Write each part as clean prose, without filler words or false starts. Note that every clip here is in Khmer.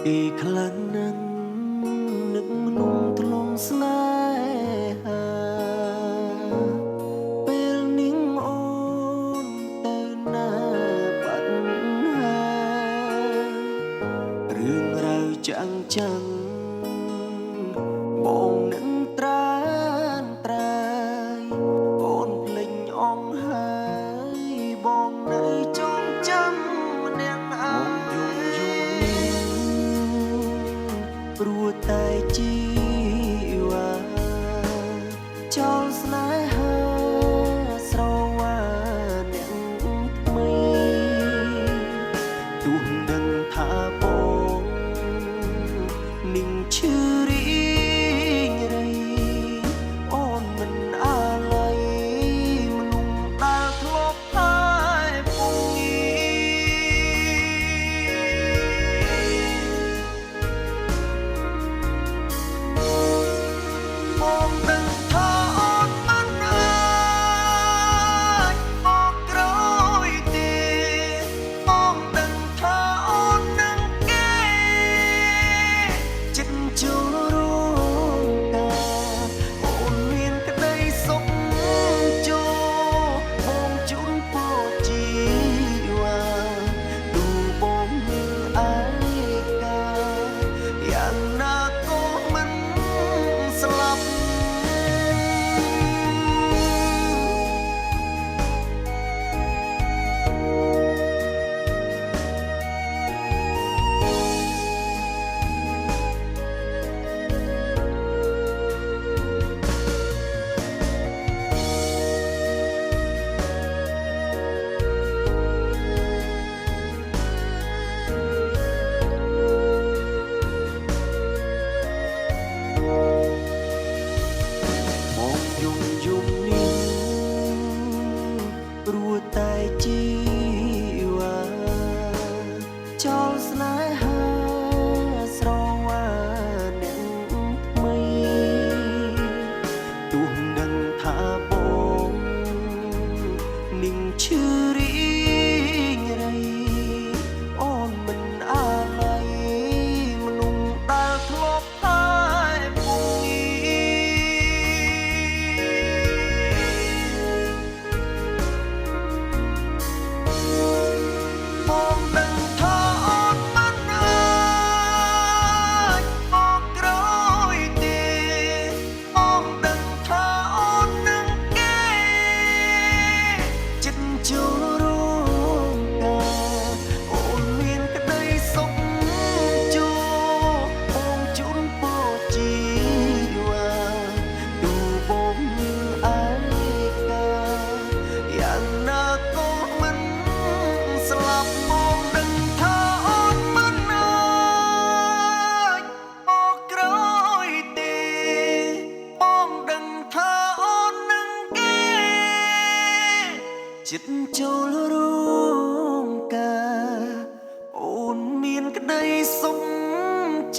ពីខ្លាំងណាស់នឹកមនុស្សធ្លងស្នេហាពេលនាងអូនទៅណាបាត់ហារឿងរ៉ាវចាំងចាំងបងនឹងត្រានត្រាយអូនភ្លេចអងហើយបងនៅចងចាំម្នាក់ឯងព្រោះតែជីវ៉ាចោលស្នេហាស្រវាអ្នកថ្មីទោះដឹងថាបងនឹងឈឺរីងរៃអូនមិនអាឡ័យមនុស្សដែលធ្លាប់ហើយពងបងដឹងថាអូនមិនអាចមកក្រោយទេបងដឹងថាអូននឹងគេចិត្តចូលរួមការអូនមានក្តីសុខចូលបងជូនពរជីវ៉ាទូបងមានឯកាយ៉ាងណាក៏មិនស្លាប់បងយំនេះព្រោះតែជីវ៉ាចោលស្នេហាស្រវាអ្នកថ្មីទោះដឹងថាបងនឹងឈឺរីងរៃអូនមិនអាឡ័យមនុស្សដែលធ្លាប់ហើយពងបងដឹងថាអូនមិនអាចមកក្រោយទេបងដឹងថាអូននឹងគេចិត្តចូលរួមការអូនមានក្តីសុខចូលបងជូនពរជីវ៉ាទូបងមានឯកាយ៉ាងណាក៏មិនស្លាប់បងដឹងថាអូនមិនអាចមកក្រោយទេបងដឹងថាអូននឹងគេចិត្តចូលរួមការអូនមានក្តីសុខ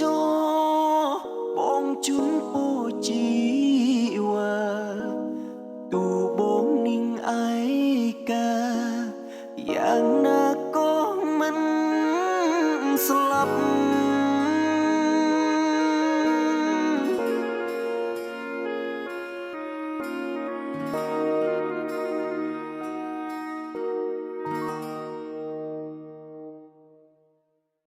ចូលបងជូនពរជីវ៉ាទូបងនឹងឯកាយ៉ាងណាក៏មិនស្លាប់